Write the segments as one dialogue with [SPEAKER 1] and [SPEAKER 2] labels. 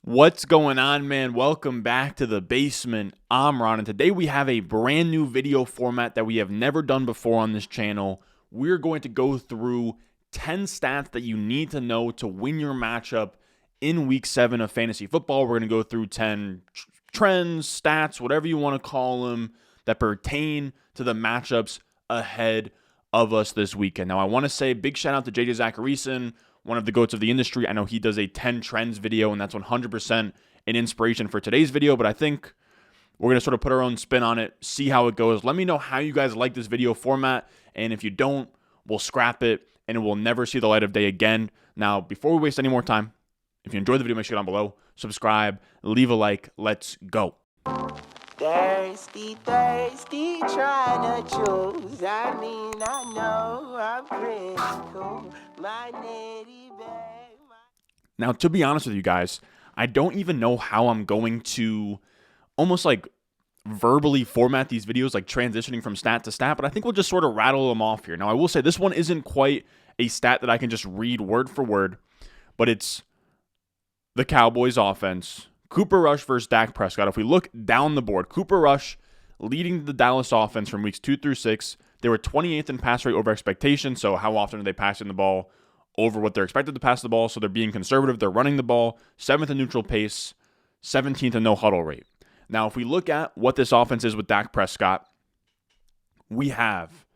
[SPEAKER 1] What's going on, man? Welcome back to the basement. I'm Ron, and today we have a brand new video format that we have never done before on this channel. We're going to go through 10 stats that you need to know to win your matchup in week 7 of fantasy football. We're going to go through 10 trends, stats, whatever you want to call them, that pertain to the matchups ahead of us this weekend. Now, I want to say big shout out to JJ Zacharyson, one of the GOATs of the industry. I know he does a 10 trends video, and that's 100% an inspiration for today's video, but I think we're going to sort of put our own spin on it, see how it goes. Let me know how you guys like this video format, and if you don't, we'll scrap it, and it will never see the light of day again. Now, before we waste any more time, if you enjoyed the video, make sure you get down below, subscribe, leave a like. Let's go.
[SPEAKER 2] Thirsty, trying to choose. I know I'm pretty cool. My nitty bag.
[SPEAKER 1] Now, to be honest with you guys, I don't even know how I'm going to almost like verbally format these videos, like transitioning from stat to stat, but I think we'll just sort of rattle them off here. Now, I will say this one isn't quite a stat that I can just read word for word, but it's the Cowboys offense. Cooper Rush versus Dak Prescott. If we look down the board, Cooper Rush leading the Dallas offense from weeks 2 through 6. They were 28th in pass rate over expectation, so how often are they passing the ball over what they're expected to pass the ball? So they're being conservative. They're running the ball. 7th in neutral pace, 17th in no huddle rate. Now, if we look at what this offense is with Dak Prescott, we have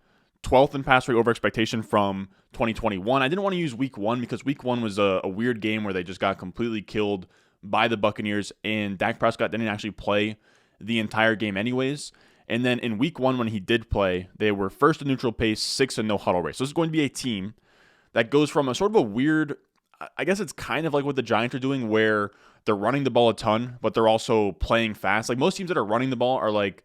[SPEAKER 1] 12th in pass rate over expectation from 2021. I didn't want to use week 1 because week 1 was a weird game where they just got completely killed by the Buccaneers, and Dak Prescott didn't actually play the entire game anyways. And then in week 1, when he did play, they were 1st in neutral pace, 6th in no huddle rate. So this is going to be a team that goes from a sort of a weird, I guess it's kind of like what the Giants are doing, where they're running the ball a ton, but they're also playing fast. Like most teams that are running the ball are like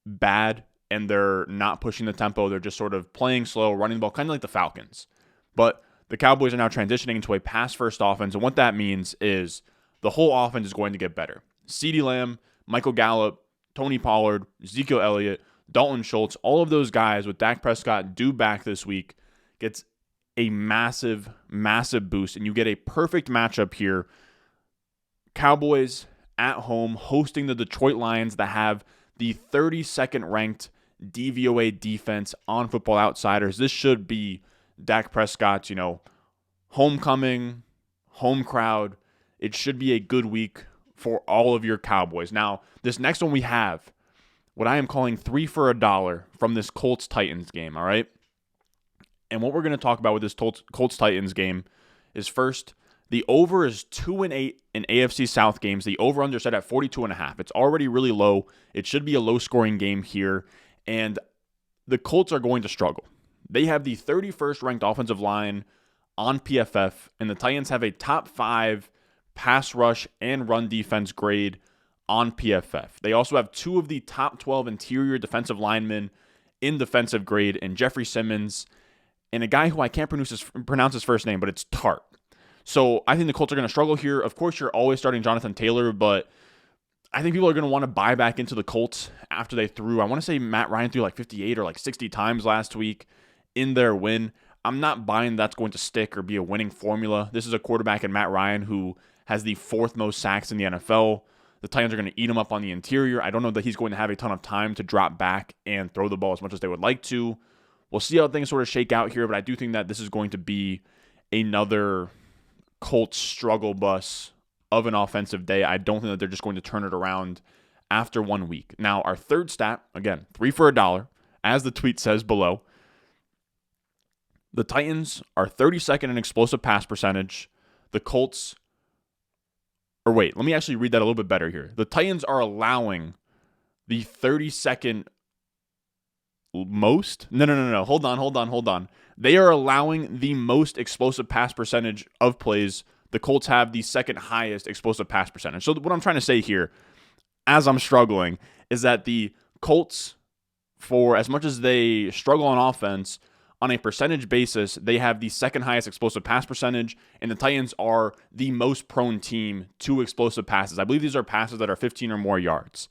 [SPEAKER 1] bad, and they're not pushing the tempo. They're just sort of playing slow, running the ball, kind of like the Falcons. But the Cowboys are now transitioning into a pass-first offense, and what that means is the whole offense is going to get better. CeeDee Lamb, Michael Gallup, Tony Pollard, Ezekiel Elliott, Dalton Schultz, all of those guys with Dak Prescott due back this week gets a massive, massive boost, and you get a perfect matchup here. Cowboys at home hosting the Detroit Lions that have the 32nd ranked DVOA defense on Football Outsiders. This should be Dak Prescott's, homecoming, home crowd. It should be a good week for all of your Cowboys. Now, this next one we have what I am calling 3 for $1 from this Colts-Titans game, all right? And what we're going to talk about with this Colts-Titans game is first, the over is 2-8 in AFC South games. The over-under set at 42.5. It's already really low. It should be a low-scoring game here. And the Colts are going to struggle. They have the 31st ranked offensive line on PFF, and the Titans have a top 5 pass rush and run defense grade on PFF. They also have 2 of the top 12 interior defensive linemen in defensive grade, and Jeffrey Simmons, and a guy who I can't pronounce his first name, but it's Tart. So I think the Colts are going to struggle here. Of course, you're always starting Jonathan Taylor, but I think people are going to want to buy back into the Colts after they threw, I want to say Matt Ryan threw like 58 or like 60 times last week in their win. I'm not buying that's going to stick or be a winning formula. This is a quarterback in Matt Ryan who has the 4th most sacks in the NFL. The Titans are going to eat him up on the interior. I don't know that he's going to have a ton of time to drop back and throw the ball as much as they would like to. We'll see how things sort of shake out here, but I do think that this is going to be another Colts struggle bus of an offensive day. I don't think that they're just going to turn it around after 1 week. Now, our third stat, again, 3 for $1, as the tweet says below. The Titans are 32nd in explosive pass percentage. The Colts, or wait, let me actually read that a little bit better here. The Titans are allowing the 32nd most? No. Hold on. They are allowing the most explosive pass percentage of plays. The Colts have the 2nd highest explosive pass percentage. So what I'm trying to say here, as I'm struggling, is that the Colts, for as much as they struggle on offense, on a percentage basis, they have the 2nd highest explosive pass percentage, and the Titans are the most prone team to explosive passes. I believe these are passes that are 15 or more yards.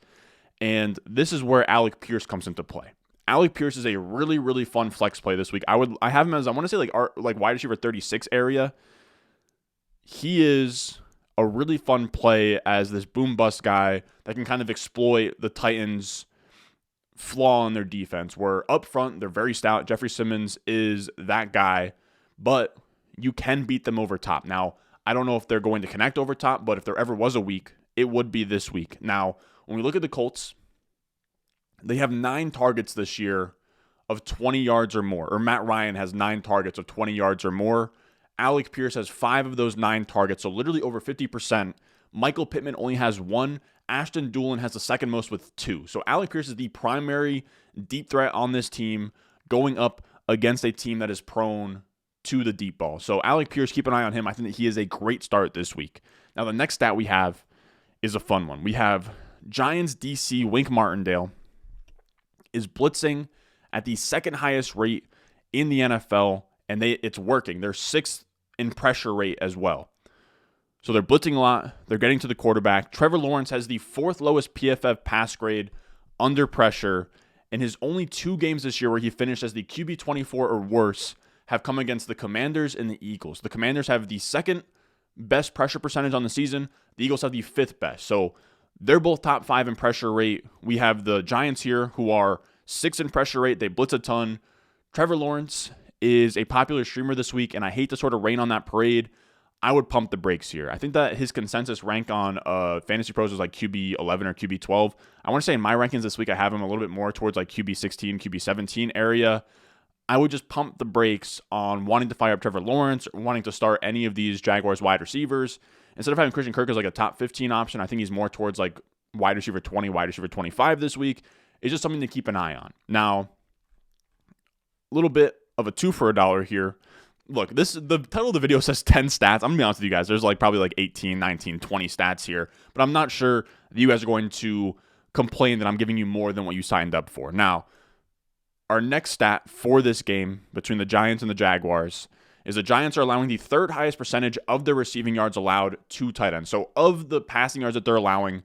[SPEAKER 1] And this is where Alec Pierce comes into play. Alec Pierce is a really, really fun flex play this week. I have him as, I want to say like wide receiver 36 area. He is a really fun play as this boom bust guy that can kind of exploit the Titans' flaw in their defense, where up front, they're very stout. Jeffrey Simmons is that guy, but you can beat them over top. Now, I don't know if they're going to connect over top, but if there ever was a week, it would be this week. Now, when we look at the Colts, they have 9 targets this year of 20 yards or more, or Matt Ryan has 9 targets of 20 yards or more. Alec Pierce has 5 of those 9 targets, so literally over 50%. Michael Pittman only has 1. Ashton Doolin has the second most with 2. So Alec Pierce is the primary deep threat on this team going up against a team that is prone to the deep ball. So Alec Pierce, keep an eye on him. I think that he is a great start this week. Now, the next stat we have is a fun one. We have Giants DC Wink Martindale is blitzing at the second highest rate in the NFL, and it's working. They're 6th in pressure rate as well. So they're blitzing a lot. They're getting to the quarterback. Trevor Lawrence has the 4th lowest PFF pass grade under pressure, and his only 2 games this year where he finished as the QB 24 or worse have come against the Commanders and the Eagles. The Commanders have the 2nd best pressure percentage on the season. The Eagles have the 5th best. So they're both top 5 in pressure rate. We have the Giants here who are 6th in pressure rate. They blitz a ton. Trevor Lawrence is a popular streamer this week, and I hate to sort of rain on that parade. I would pump the brakes here. I think that his consensus rank on Fantasy Pros is like QB 11 or QB 12. I want to say in my rankings this week, I have him a little bit more towards like QB 16, QB 17 area. I would just pump the brakes on wanting to fire up Trevor Lawrence or wanting to start any of these Jaguars wide receivers. Instead of having Christian Kirk as like a top 15 option, I think he's more towards like wide receiver 20, wide receiver 25 this week. It's just something to keep an eye on. Now, a little bit of a 2 for $1 here. Look, the title of the video says 10 stats. I'm going to be honest with you guys. There's like probably like 18, 19, 20 stats here. But I'm not sure that you guys are going to complain that I'm giving you more than what you signed up for. Now, our next stat for this game between the Giants and the Jaguars is the Giants are allowing the 3rd highest percentage of their receiving yards allowed to tight ends. So of the passing yards that they're allowing,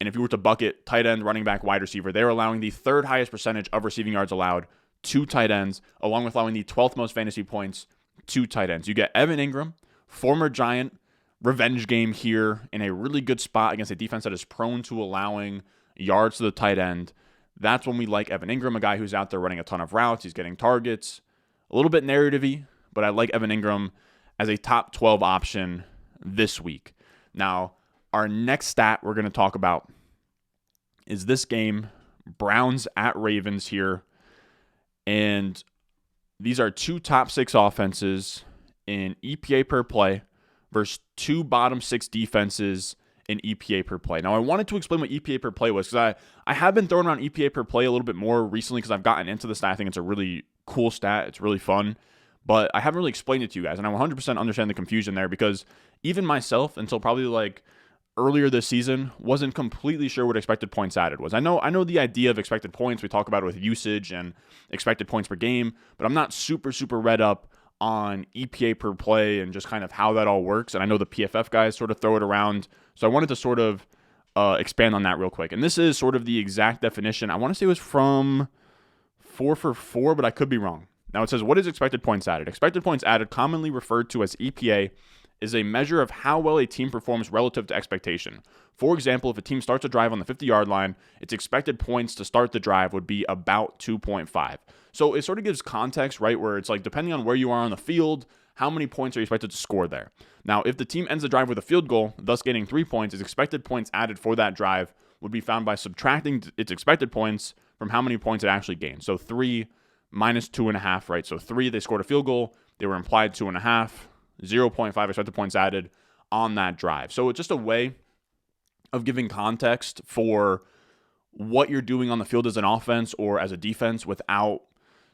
[SPEAKER 1] and if you were to bucket tight end, running back, wide receiver, they're allowing the 3rd highest percentage of receiving yards allowed to tight ends, along with allowing the 12th most fantasy points to tight ends. You get Evan Ingram, former Giant, revenge game here in a really good spot against a defense that is prone to allowing yards to the tight end. That's when we like Evan Ingram, a guy who's out there running a ton of routes. He's getting targets. A little bit narrative-y, but I like Evan Ingram as a top 12 option this week. Now, our next stat we're going to talk about is this game, Browns at Ravens here. And these are 2 top 6 offenses in EPA per play versus 2 bottom 6 defenses in EPA per play. Now, I wanted to explain what EPA per play was because I have been throwing around EPA per play a little bit more recently because I've gotten into the stat. I think it's a really cool stat. It's really fun. But I haven't really explained it to you guys. And I 100% understand the confusion there because even myself, until probably like earlier this season, wasn't completely sure what expected points added was. I know the idea of expected points. We talk about it with usage and expected points per game, but I'm not super read up on EPA per play and just kind of how that all works. And I know the PFF guys sort of throw it around. So I wanted to sort of expand on that real quick. And this is sort of the exact definition. I want to say it was from 4for4, but I could be wrong. Now it says, what is expected points added? Expected points added, commonly referred to as EPA, is a measure of how well a team performs relative to expectation. For example, if a team starts a drive on the 50-yard line, its expected points to start the drive would be about 2.5. So it sort of gives context, right, where it's like depending on where you are on the field, how many points are you expected to score there? Now, if the team ends the drive with a field goal, thus gaining 3 points, its expected points added for that drive would be found by subtracting its expected points from how many points it actually gained. So 3 minus 2.5, right? So 3, they scored a field goal, they were implied 2.5. 0.5 expected points added on that drive. So it's just a way of giving context for what you're doing on the field as an offense or as a defense without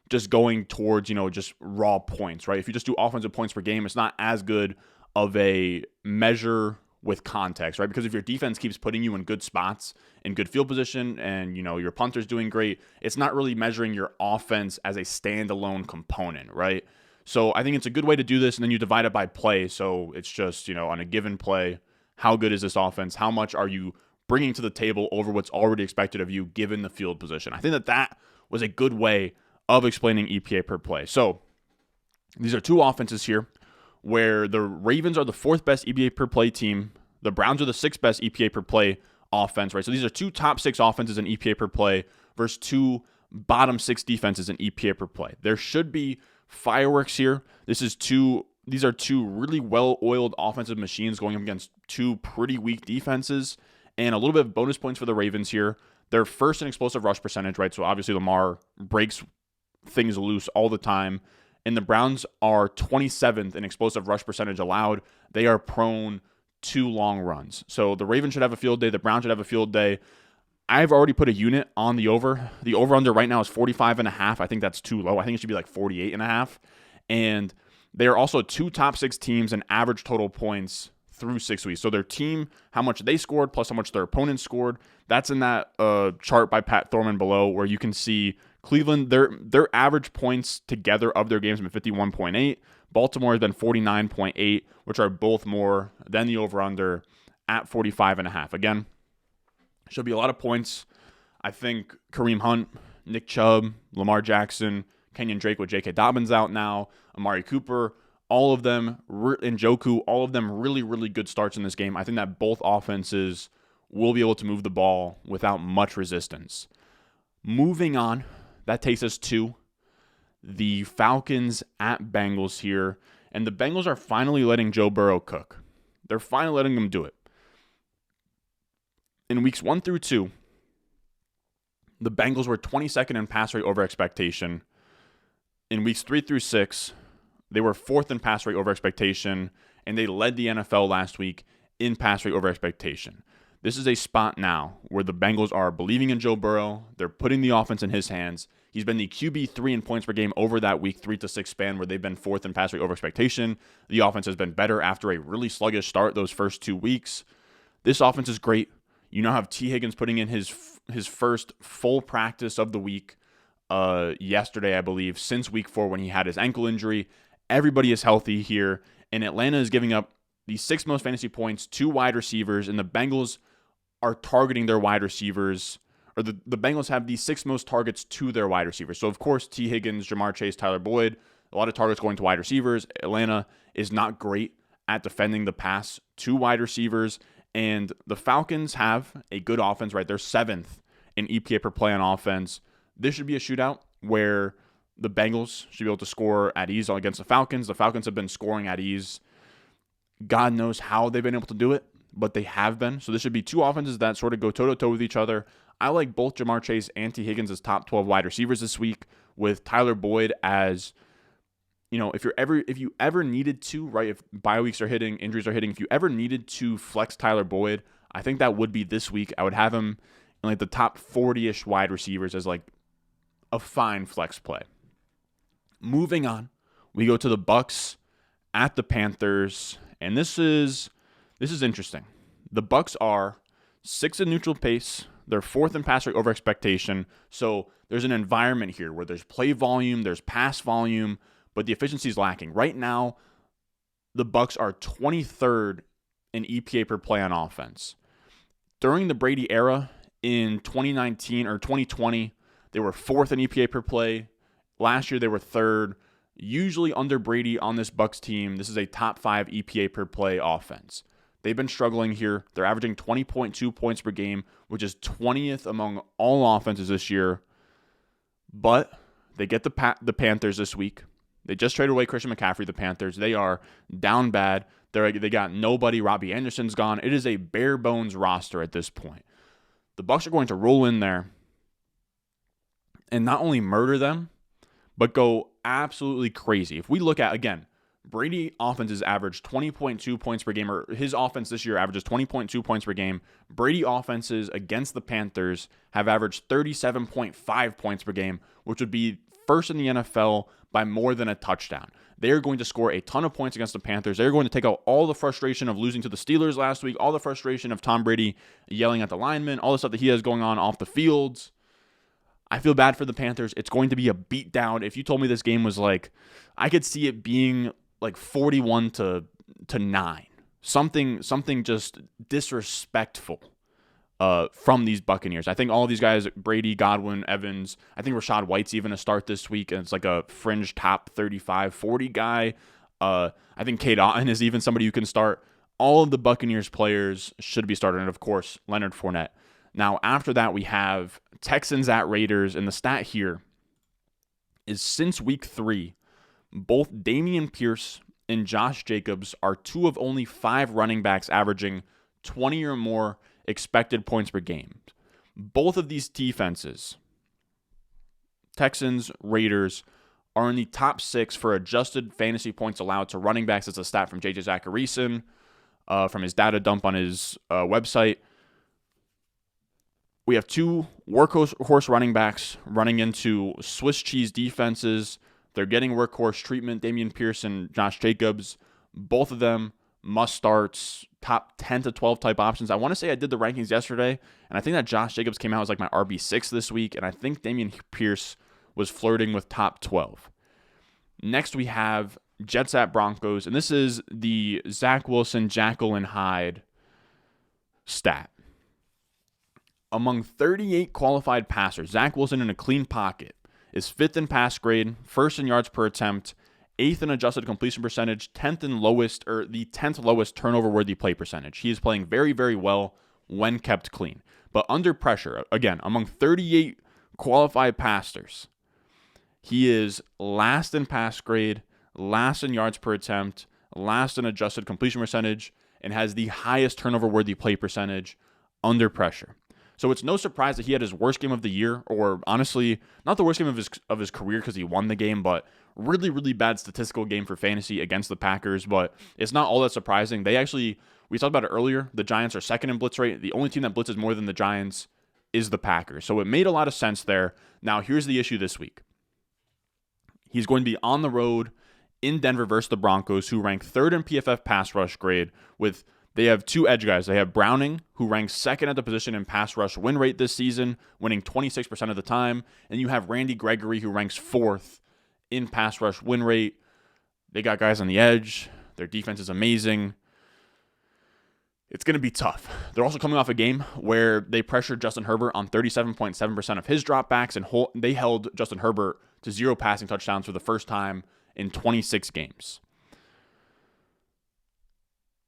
[SPEAKER 1] just going towards, just raw points, right? If you just do offensive points per game, it's not as good of a measure with context, right? Because if your defense keeps putting you in good spots, in good field position, and, your punter's doing great, it's not really measuring your offense as a standalone component, right? So I think it's a good way to do this, and then you divide it by play. So it's just, on a given play, how good is this offense? How much are you bringing to the table over what's already expected of you given the field position? I think that was a good way of explaining EPA per play. So these are 2 offenses here. where the Ravens are the 4th best EPA per play team. The Browns are the 6th best EPA per play offense, right? So these are 2 top 6 offenses in EPA per play versus 2 bottom 6 defenses in EPA per play. There should be fireworks here. These are 2 really well-oiled offensive machines going up against 2 pretty weak defenses, and a little bit of bonus points for the Ravens here. They're first in explosive rush percentage, right? So obviously Lamar breaks things loose all the time. And the Browns are 27th in explosive rush percentage allowed. They are prone to long runs. So the Ravens should have a field day. The Browns should have a field day. I've already put a unit on the over. The over-under right now is 45.5. I think that's too low. I think it should be like 48.5. And they are also 2 top 6 teams in average total points through 6 weeks. So their team, how much they scored plus how much their opponent scored, that's in that chart by Pat Thorman below, where you can see Cleveland, their average points together of their games have been 51.8. Baltimore has been 49.8, which are both more than the over-under at 45.5. Again, should be a lot of points. I think Kareem Hunt, Nick Chubb, Lamar Jackson, Kenyon Drake with J.K. Dobbins out now, Amari Cooper, all of them, and Njoku, all of them really, really good starts in this game. I think that both offenses will be able to move the ball without much resistance. Moving on, that takes us to the Falcons at Bengals here. And the Bengals are finally letting Joe Burrow cook. They're finally letting him do it. In weeks 1 through 2, the Bengals were 22nd in pass rate over expectation. In weeks 3 through 6, they were 4th in pass rate over expectation, and they led the NFL last week in pass rate over expectation. This is a spot now where the Bengals are believing in Joe Burrow. They're putting the offense in his hands. He's been the QB3 in points per game over that week 3 to 6 span where they've been 4th in pass rate over expectation. The offense has been better after a really sluggish start those first 2 weeks. This offense is great. You now have T. Higgins putting in his first full practice of the week yesterday, I believe, since week 4 when he had his ankle injury. Everybody is healthy here, and Atlanta is giving up the 6th most fantasy points to wide receivers, and the Bengals are targeting their wide receivers, or the Bengals have the 6th most targets to their wide receivers. So, of course, T. Higgins, Jamar Chase, Tyler Boyd, a lot of targets going to wide receivers. Atlanta is not great at defending the pass to wide receivers, and the Falcons have a good offense, right? They're 7th in EPA per play on offense. This should be a shootout where the Bengals should be able to score at ease against the Falcons. The Falcons have been scoring at ease. God knows how they've been able to do it, but they have been. So this should be 2 offenses that sort of go toe-to-toe with each other. I like both Jamar Chase and T. Higgins as top 12 wide receivers this week, with Tyler Boyd as, if you ever needed to, right, if bye weeks are hitting, injuries are hitting, if you ever needed to flex Tyler Boyd, I think that would be this week. I would have him in like the top 40-ish wide receivers as like a fine flex play. Moving on, we go to the Bucs at the Panthers, and this is interesting. The Bucs are 6th in neutral pace. They're 4th in pass rate over expectation. So there's an environment here where there's play volume, there's pass volume, but the efficiency is lacking. Right now, the Bucs are 23rd in EPA per play on offense. During the Brady era in 2019 or 2020, they were 4th in EPA per play. Last year, they were 3rd. Usually under Brady on this Bucs team, this is a top 5 EPA per play offense. They've been struggling here. They're averaging 20.2 points per game, which is 20th among all offenses this year. But they get the Panthers this week. They just traded away Christian McCaffrey, the Panthers. They are down bad. They got nobody. Robbie Anderson's gone. It is a bare bones roster at this point. The Bucs are going to roll in there and not only murder them, but go absolutely crazy. If we look at, again, Brady offenses average 20.2 points per game, or his offense this year averages 20.2 points per game. Brady offenses against the Panthers have averaged 37.5 points per game, which would be first in the NFL by more than a touchdown. They are going to score a ton of points against the Panthers. They're going to take out all the frustration of losing to the Steelers last week, all the frustration of Tom Brady yelling at the linemen, all the stuff that he has going on off the fields. I feel bad for the Panthers. It's going to be a beatdown. If you told me this game was like, I could see it being like 41 to 9. Something just disrespectful from these Buccaneers. I think all of these guys, Brady, Godwin, Evans, I think Rachaad White's even a start this week, and it's like a fringe top 35, 40 guy. I think Cade Otton is even somebody you can start. All of the Buccaneers players should be started, and of course, Leonard Fournette. Now, after that, we have Texans at Raiders, and the stat here is since week 3, both Dameon Pierce and Josh Jacobs are 2 of only 5 running backs averaging 20 or more expected points per game. Both of these defenses, Texans, Raiders, are in the top 6 for adjusted fantasy points allowed to running backs. It's a stat from JJ Zacharyson from his data dump on his website. We have 2 workhorse running backs running into Swiss cheese defenses. They're getting workhorse treatment. Dameon Pierce and Josh Jacobs, both of them must starts, top 10 to 12 type options. I want to say I did the rankings yesterday, and I think that Josh Jacobs came out as like my RB6 this week, and I think Dameon Pierce was flirting with top 12. Next, we have Jets at Broncos, and this is the Zach Wilson, Jekyll and Hyde stat. Among 38 qualified passers, Zach Wilson in a clean pocket is 5th in pass grade, 1st in yards per attempt, 8th in adjusted completion percentage, 10th in lowest, or the 10th lowest turnover-worthy play percentage. He is playing very, very well when kept clean. But under pressure, again, among 38 qualified passers, he is last in pass grade, last in yards per attempt, last in adjusted completion percentage, and has the highest turnover-worthy play percentage under pressure. So it's no surprise that he had his worst game of the year, or honestly, not the worst game of his career because he won the game, but really, really bad statistical game for fantasy against the Packers. But it's not all that surprising. We talked about it earlier, the Giants are 2nd in blitz rate. The only team that blitzes more than the Giants is the Packers. So it made a lot of sense there. Now, here's the issue this week. He's going to be on the road in Denver versus the Broncos, who rank 3rd in PFF pass rush grade with... They have 2 edge guys. They have Browning, who ranks 2nd at the position in pass rush win rate this season, winning 26% of the time. And you have Randy Gregory, who ranks 4th in pass rush win rate. They got guys on the edge. Their defense is amazing. It's going to be tough. They're also coming off a game where they pressured Justin Herbert on 37.7% of his dropbacks, and they held Justin Herbert to 0 passing touchdowns for the first time in 26 games.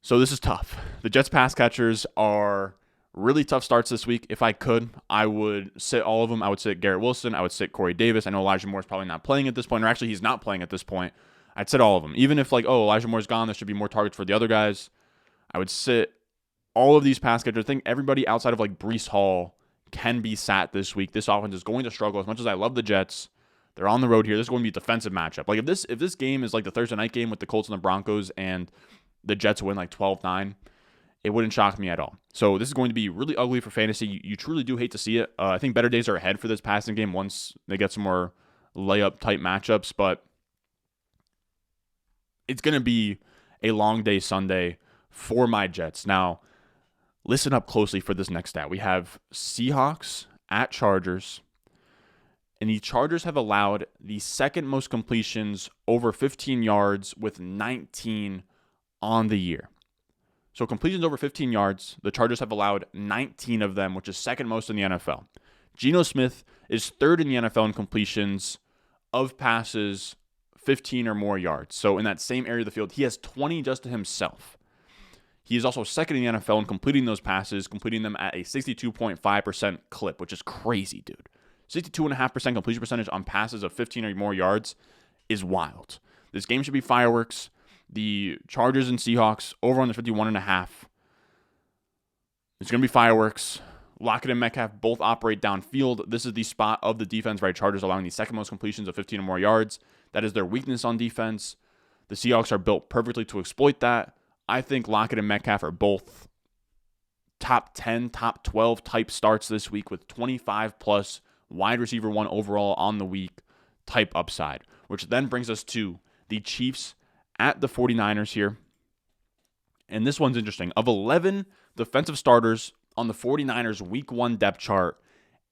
[SPEAKER 1] So this is tough. The Jets pass catchers are really tough starts this week. If I could, I would sit all of them. I would sit Garrett Wilson. I would sit Corey Davis. I know Elijah Moore is probably not playing at this point, or actually he's not playing at this point. I'd sit all of them. Even if Elijah Moore's gone, there should be more targets for the other guys. I would sit all of these pass catchers. I think everybody outside of Breece Hall can be sat this week. This offense is going to struggle. As much as I love the Jets, they're on the road here. This is going to be a defensive matchup. If this game is like the Thursday night game with the Colts and the Broncos, and the Jets win 12-9, it wouldn't shock me at all. So this is going to be really ugly for fantasy. You truly do hate to see it. I think better days are ahead for this passing game once they get some more layup type matchups, but it's going to be a long day Sunday for my Jets. Now, listen up closely for this next stat. We have Seahawks at Chargers, and the Chargers have allowed the 2nd most completions over 15 yards with 19 on the year. So completions over 15 yards, the Chargers have allowed 19 of them, which is 2nd most in the NFL. Geno Smith is 3rd in the NFL in completions of passes 15 or more yards. So in that same area of the field, he has 20 just to himself. He is also 2nd in the NFL in completing those passes, completing them at a 62.5% clip, which is crazy, dude. 62.5% completion percentage on passes of 15 or more yards is wild. This game should be fireworks. The Chargers and Seahawks over on the 51.5. It's going to be fireworks. Lockett and Metcalf both operate downfield. This is the spot of the defense, right? Chargers allowing the 2nd most completions of 15 or more yards. That is their weakness on defense. The Seahawks are built perfectly to exploit that. I think Lockett and Metcalf are both top 10, top 12 type starts this week with 25 plus wide receiver 1 overall on the week type upside, which then brings us to the Chiefs at the 49ers here. And this one's interesting. Of 11 defensive starters on the 49ers week 1 depth chart,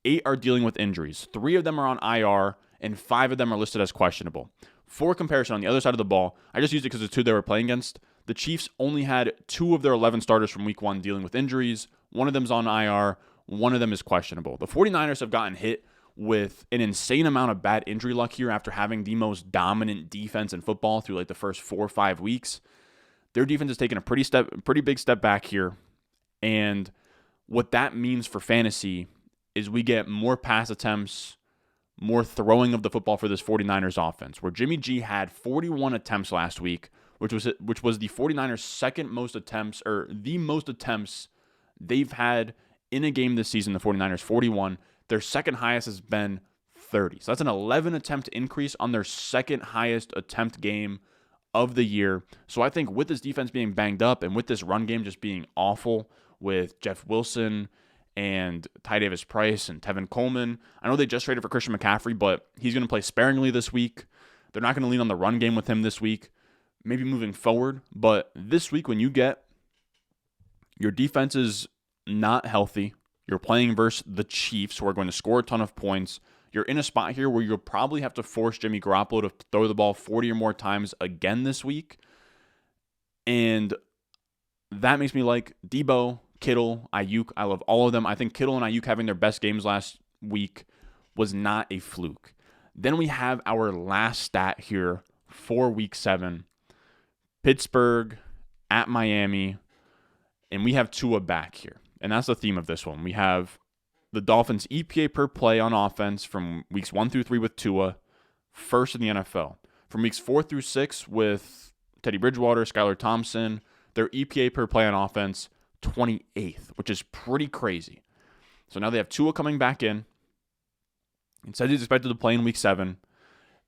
[SPEAKER 1] 8 are dealing with injuries. 3 of them are on IR, and 5 of them are listed as questionable. For comparison, on the other side of the ball, I just used it because it's 2 they were playing against. The Chiefs only had 2 of their 11 starters from week 1 dealing with injuries. 1 of them's on IR. 1 of them is questionable. The 49ers have gotten hit with an insane amount of bad injury luck here after having the most dominant defense in football through like the first 4 or 5 weeks. Their defense has taken a pretty big step back here. And what that means for fantasy is we get more pass attempts, more throwing of the football for this 49ers offense, where Jimmy G had 41 attempts last week, which was the 49ers' second most attempts, or the most attempts they've had in a game this season. The 49ers, 41. Their second highest has been 30. So that's an 11 attempt increase on their second highest attempt game of the year. So I think with this defense being banged up and with this run game just being awful with Jeff Wilson and Ty Davis Price and Tevin Coleman, I know they just traded for Christian McCaffrey, but he's going to play sparingly this week. They're not going to lean on the run game with him this week, maybe moving forward. But this week, when you get your defense is not healthy, you're playing versus the Chiefs, who are going to score a ton of points. You're in a spot here where you'll probably have to force Jimmy Garoppolo to throw the ball 40 or more times again this week. And that makes me like Debo, Kittle, Ayuk. I love all of them. I think Kittle and Ayuk having their best games last week was not a fluke. Then we have our last stat here for Week 7. Pittsburgh at Miami. And we have Tua back here. And that's the theme of this one. We have the Dolphins' EPA per play on offense from weeks 1 through 3 with Tua, first in the NFL. From weeks 4 through 6 with Teddy Bridgewater, Skylar Thompson, their EPA per play on offense, 28th, which is pretty crazy. So now they have Tua coming back in. Instead, he's expected to play in week 7.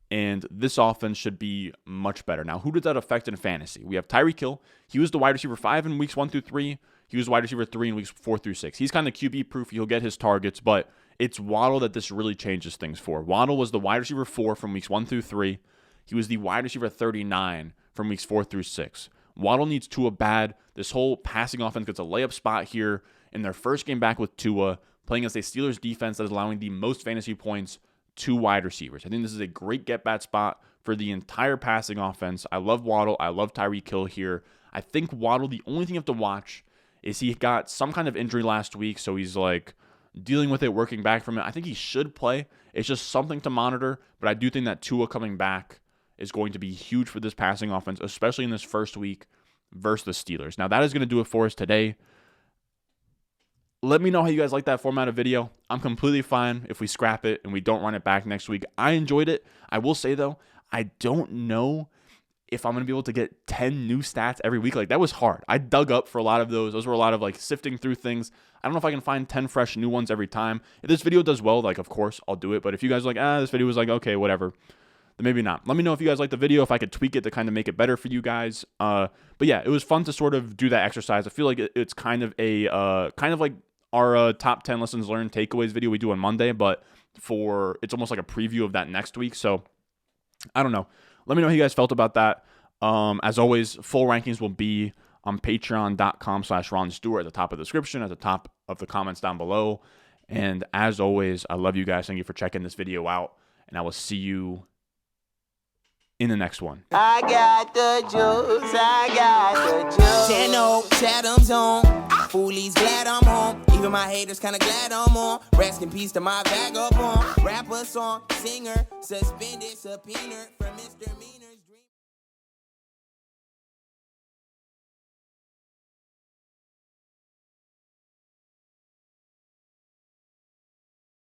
[SPEAKER 1] And this offense should be much better. Now, who did that affect in fantasy? We have Tyreek Hill. He was the wide receiver 5 in weeks 1 through 3. He was wide receiver 3 in weeks 4 through 6. He's kind of QB proof. He'll get his targets, but it's Waddle that this really changes things for. Waddle was the wide receiver 4 from weeks 1 through 3. He was the wide receiver 39 from weeks 4 through 6. Waddle needs Tua bad. This whole passing offense gets a layup spot here in their first game back with Tua, playing against a Steelers defense that is allowing the most fantasy points to wide receivers. I think this is a great get-back spot for the entire passing offense. I love Waddle. I love Tyreek Hill here. I think Waddle, the only thing you have to watch is he got some kind of injury last week, so he's like dealing with it, working back from it. I think he should play. It's just something to monitor, but I do think that Tua coming back is going to be huge for this passing offense, especially in this first week versus the Steelers. Now, that is going to do it for us today. Let me know how you guys like that format of video. I'm completely fine if we scrap it and we don't run it back next week. I enjoyed it. I will say, though, I don't know if I'm going to be able to get 10 new stats every week. Like, that was hard. I dug up for a lot of those. Those were a lot of, like, sifting through things. I don't know if I can find 10 fresh new ones every time. If this video does well, like, of course, I'll do it. But if you guys are like, this video was like, okay, whatever, then maybe not. Let me know if you guys like the video, if I could tweak it to kind of make it better for you guys. But yeah, it was fun to sort of do that exercise. I feel like it's kind of like our top 10 lessons learned takeaways video we do on Monday, but it's almost like a preview of that next week. So I don't know. Let me know how you guys felt about that. As always, full rankings will be on patreon.com/Ron Stewart at the top of the description, at the top of the comments down below. And as always, I love you guys. Thank you for checking this video out, and I will see you in the next one.
[SPEAKER 2] I got the juice, I got the juice.
[SPEAKER 3] Channel, Chatham's on. Foolies glad I'm home. Even my haters kinda glad I'm on. Rest in peace to my vagabond. Rapper, song, singer, suspended, subpoena from misdemeanor.